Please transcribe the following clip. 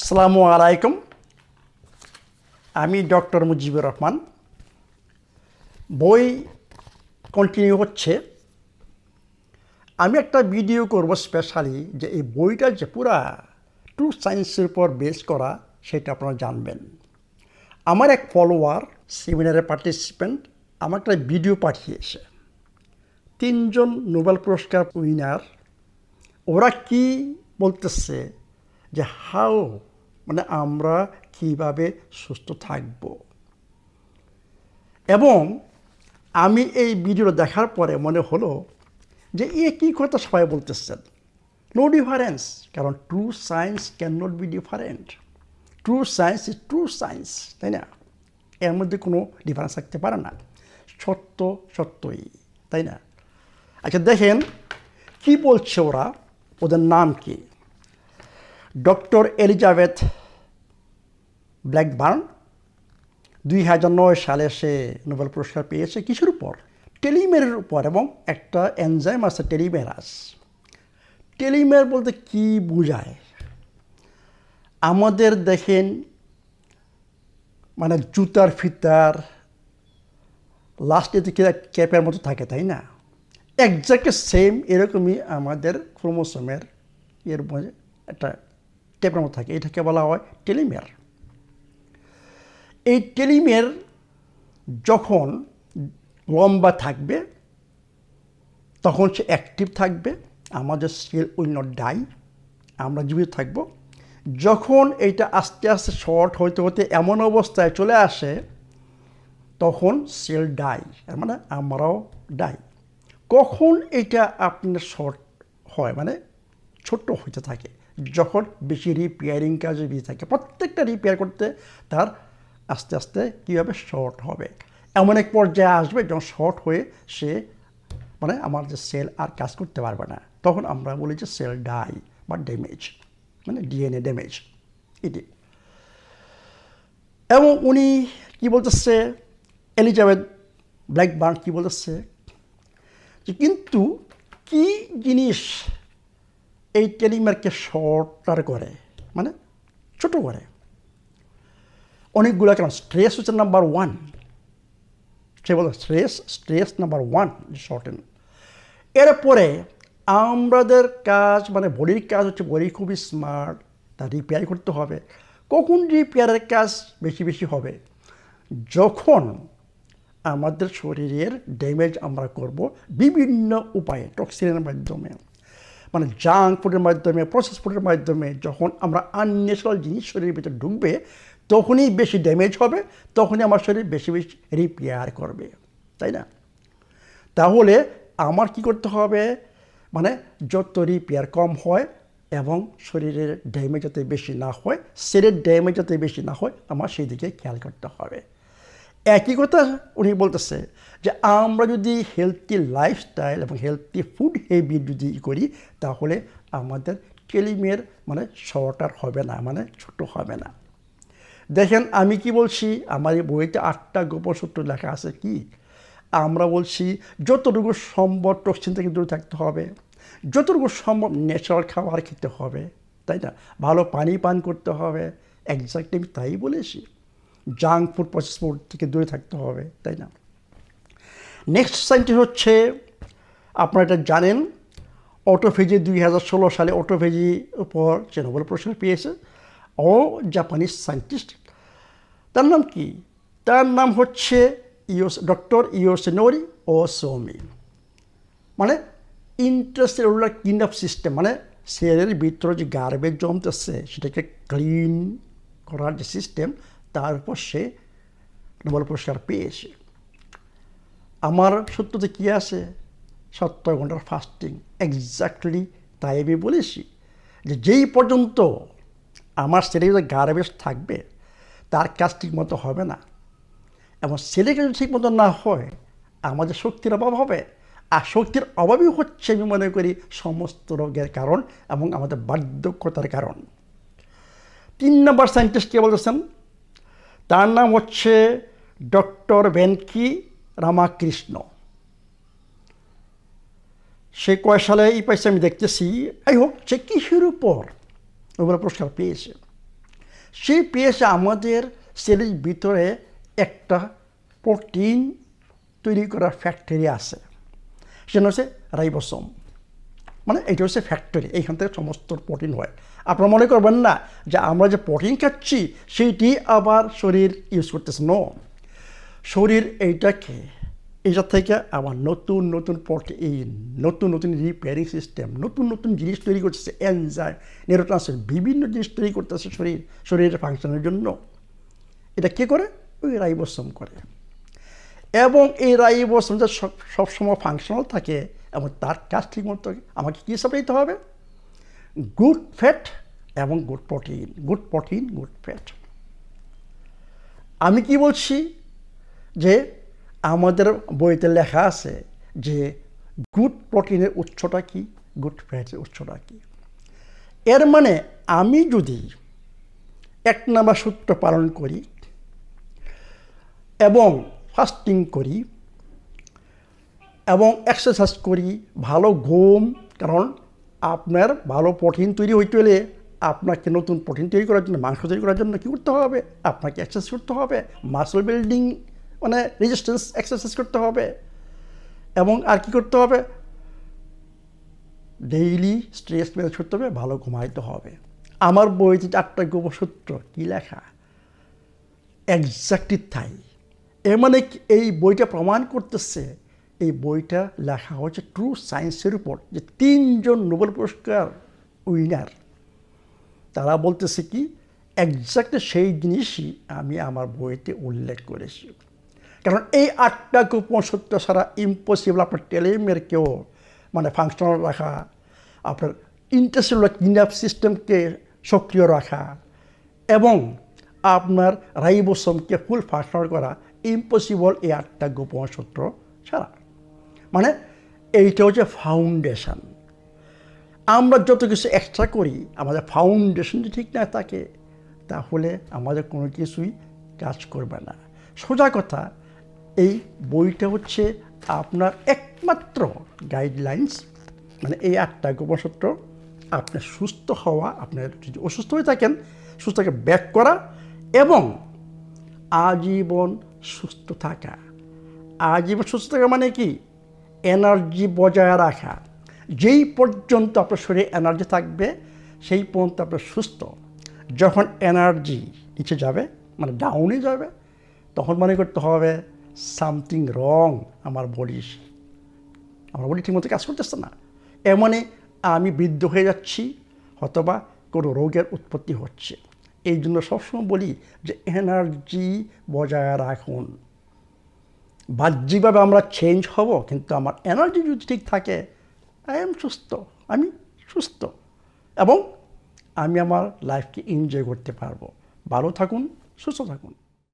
আসসালামু আলাইকুম। আমি ডক্টর মুজিবুর রহমান। বই কন্টিনিউ হচ্ছে। আমি একটা ভিডিও করব স্পেশালি যে এই বইটা যে পুরা ট্রু সায়েন্সের উপর বেস করা সেটা আপনারা জানবেন। আমার এক ফলোয়ার সেমিনারের পার্টিসিপেন্ট আমার একটা ভিডিও পাঠিয়েছে। 3জন নোবেল পুরস্কার উইনার ওরা কি বলতেছে যে হাউ মানে আমরা কিভাবে সুস্থ থাকব। এবং আমি এই ভিডিওটা দেখার পরে মনে হলো যে কী কথা সবাই বলতেছেন। নো ডিফারেন্স, কারণ true science can not be different. True science is true science, তাই না? এর মধ্যে কোনো ডিফারেন্স থাকতে পারে না। সত্য সত্যই, তাই না? আচ্ছা দেখেন কি বলছে ওরা, ওদের নাম কি। ডক্টর এলিজাবেথ ব্ল্যাকবার্ন 2009 সালে সে নোবেল পুরস্কার পেয়েছে কিসের উপর? টেলিমেরের উপর, এবং একটা এনজাইম আছে টেলিমেরাস। টেলিমের বলতে কি বোঝায়? আমাদের দেখেন মানে জুতার ফিতার লাস্টে দিকে ক্যাপের মতো থাকে, তাই না? একজাক্টলি সেম এরকমই আমাদের ক্রোমোসোমের এর মধ্যে একটা ক্যাপের মতো থাকে, এটাকে বলা হয় টেলিমের। এই টেলিমের যখন লম্বা থাকবে তখন সে অ্যাক্টিভ থাকবে, আমাদের সেল উইল নট ডাই, আমরা জীবিত থাকব। যখন এইটা আস্তে আস্তে শর্ট হতে হতে এমন অবস্থায় চলে আসে তখন সেল ডাই, মানে আমরাও ডাই। কখন এটা আপনার শর্ট হয় মানে ছোট্ট হতে থাকে, যখন বেশি রিপেয়ারিং কাজে বেশি থাকে, প্রত্যেকটা রিপেয়ার করতে তার আস্তে আস্তে কীভাবে শর্ট হবে, এমন এক পর্যায়ে আসবে যখন শর্ট হয়ে সে মানে আমার যে সেল আর কাজ করতে পারবে না, তখন আমরা বলি যে সেল ডাই বা ড্যামেজ, মানে ডিএনএ ড্যামেজ এটি। এবং উনি কি বলতেছে, এলিজাবেথ ব্ল্যাকবার্ন কি বলতেছে যে কিন্তু কি জিনিস এই টেলিমারকে শর্টার করে, মানে ছোট করে? অনেকগুলো কারণ। স্ট্রেস হচ্ছে নাম্বার 1। সে বলে স্ট্রেস নাম্বার 1 শর্টেন। এরপরে আমাদের কাজ মানে বডির কাজ হচ্ছে, বডি খুবই স্মার্ট, তা রিপেয়ার করতে হবে। কখন রিপেয়ারের কাজ বেশি বেশি হবে? যখন আমাদের শরীরের ড্যামেজ আমরা করব বিভিন্ন উপায়ে, টক্সিনের মাধ্যমে, মানে জাঙ্ক ফুডের মাধ্যমে, প্রসেস ফুডের মাধ্যমে। যখন আমরা আনন্যাচারাল জিনিস শরীরের ভিতরে ঢুকবে তখনই বেশি ড্যামেজ হবে, তখনই আমার শরীর বেশি বেশি রিপেয়ার করবে, তাই না? তাহলে আমার কি করতে হবে, মানে যত রিপেয়ার কম হয় এবং শরীরের ড্যামেজ যাতে বেশি না হয়, সেলের ড্যামেজ যাতে বেশি না হয়, আমার সেই দিকে খেয়াল করতে হবে। একই কথা উনি বলতেছে যে আমরা যদি হেলথি লাইফস্টাইল এবং হেলথি ফুড হ্যাবিট যদি করি তাহলে আমাদের টেলিমের মানে শর্টার হবে না, মানে ছোট হবে না। দেখেন আমি কি বলছি, আমার এই বইতে 8টা গোপন সূত্র লেখা আছে। কি আমরা বলছি? যতটুকু সম্ভব টক্সিন থেকে দূরে থাকতে হবে, যতটুকু সম্ভব ন্যাচারাল খাবার খেতে হবে, তাই না? ভালো পানি পান করতে হবে। একজাক্টলি আমি তাই বলেছি। জাঙ্ক ফুড, প্রসেস ফুড থেকে দূরে থাকতে হবে, তাই না? নেক্সট সাইনটি হচ্ছে, আপনারা এটা জানেন, অটোফেজি 2016 সালে অটোফেজি উপর যে নোবেল পুরস্কার পেয়েছে ও জাপানিজ সায়েন্টিস্ট। তার নাম কি? তার নাম হচ্ছে ডক্টর ইয়োশিনোরি ওসোমি। মানে ইন্ট্রাসেলুলার ক্লিন আপ সিস্টেম, মানে সেলের ভিতরে যে গার্বেজ জমতেছে সেটাকে ক্লিন করার যে সিস্টেম, তার উপর সে নোবেল পুরস্কার পেয়েছে। আমার সত্যতে কী আছে? 70 ঘন্টার ফাস্টিং। এক্স্যাক্টলি তাই আমি বলেছি যে যেই পর্যন্ত আমার শরীরে গার্বেজ থাকবে তার কাজ ঠিকমতো হবে না, এবং ছেলেকে যদি ঠিকমতো না হয় আমাদের শক্তির অভাব হবে। আর শক্তির অভাবই হচ্ছে আমি মনে করি সমস্ত রোগের কারণ এবং আমাদের বার্ধক্যতার কারণ। 3 নম্বর সায়েন্টিস্ট কে বলতেছেন? তার নাম হচ্ছে ডক্টর ভেঙ্কি রামাকৃষ্ণ। সে কয় সালে এই পাইছে আমি দেখতেছি। এই হোক, সে কিসের উপর নোবেল পুরস্কার পেয়েছে? সেই পেয়েছে আমাদের সেলের ভিতরে একটা প্রোটিন তৈরি করার ফ্যাক্টরি আছে, সেটা হচ্ছে রাইবোসোম। মানে এটা হচ্ছে ফ্যাক্টরি, এইখান থেকে সমস্ত প্রোটিন হয়। আপনারা মনে করবেন না যে আমরা যে প্রোটিন খাচ্ছি সেইটি আবার শরীর ইউজ করতেছে, নো। শরীর এইটাকে এটা থেকে আবার নতুন নতুন প্রোটিন, নতুন নতুন রিপেয়ারিং সিস্টেম, নতুন নতুন জিনিস তৈরি করতেছে, এনজাইম, নিউরোট্রান্সমিটার, বিভিন্ন জিনিস তৈরি করতেছে শরীরের ফাংশনের জন্য। এটা কে করে? ওই রাইবোসোম করে। এবং এই রাইবোসোম যে সবসময় ফাংশনাল থাকে এবং তার কাজ ঠিক মতো আমাকে কী সাপ্লাই দিতে হবে? গুড ফ্যাট এবং good protein, good protein, good fat. আমি কি বলছি যে আমাদের বইতে লেখা আছে যে গুড প্রোটিনের উৎসটা কি, গুড ফ্যাটের উৎসটা কি। এর মানে আমি যদি 1 নম্বর সূত্র পালন করি এবং ফাস্টিং করি এবং এক্সারসাইজ করি, ভালো ঘুম, কারণ আপনার ভালো প্রোটিন তৈরি হইতে হলে আপনাকে নতুন প্রোটিন তৈরি করার জন্য, মাংস তৈরি করার জন্য কী করতে হবে? আপনাকে এক্সারসাইজ করতে হবে, মাসল বিল্ডিং মানে রেজিস্ট্যান্স এক্সারসাইজ করতে হবে। এবং আর কি করতে হবে? ডেইলি স্ট্রেস ম্যানেজ করতে হবে, ভালো ঘুমাইতে হবে। আমার বইতে 4টা উপসূত্র কী লেখা, এক্স্যাক্টলি তাই। এর মানে এই বইটা প্রমাণ করতেছে, এই বইটা লেখা হচ্ছে ট্রু সায়েন্সের উপর, যে 3 জন নোবেল পুরস্কার উইনার তারা বলতেছে কি এক্স্যাক্টলি সেই জিনিসই আমি আমার বইতে উল্লেখ করেছি। কারণ এই 8টা গোপন সূত্র ছাড়া ইম্পসিবল আপনার টেলিমেরকেও মানে ফাংশনাল রাখা, আপনার ইন্টারসেলুলার কিডন্যাপ সিস্টেমকে সক্রিয় রাখা এবং আপনার রাইবোসোমকে ফুল ফাংশনাল করা ইম্পসিবল এই 8টা গোপন সূত্র ছাড়া। মানে এইটা হচ্ছে ফাউন্ডেশন। আমরা যত কিছু এক্সট্রা করি, আমাদের ফাউন্ডেশন যদি ঠিক না থাকে তাহলে আমাদের কোনো কিছুই কাজ করবে না। সোজা কথা, এই বইটা হচ্ছে আপনার একমাত্র গাইডলাইন্স, মানে এই 8টা গোপন সূত্র আপনার সুস্থ হওয়া, আপনার যদি অসুস্থ হয়ে থাকেন সুস্থকে ব্যাক করা এবং আজীবন সুস্থ থাকা। আজীবন সুস্থ থাকা মানে কি? এনার্জি বজায় রাখা। যেই পর্যন্ত আপনার শরীরে এনার্জি থাকবে সেই পর্যন্ত আপনার সুস্থ। যখন এনার্জি নিচে যাবে মানে ডাউনে যাবে তখন মনে করতে হবে সামথিং রং, আমার বডি ঠিকমতো কাজ করতেছে না, এমনই আমি বৃদ্ধ হয়ে যাচ্ছি অথবা কোনো রোগের উৎপত্তি হচ্ছে। এই জন্য সবসময় বলি যে এনার্জি বজায় রাখুন। বাহ্যিকভাবে আমরা চেঞ্জ হব, কিন্তু আমার এনার্জি যদি ঠিক থাকে আমি সুস্থ এবং আমি আমার লাইফকে এনজয় করতে পারবো। ভালো থাকুন, সুস্থ থাকুন।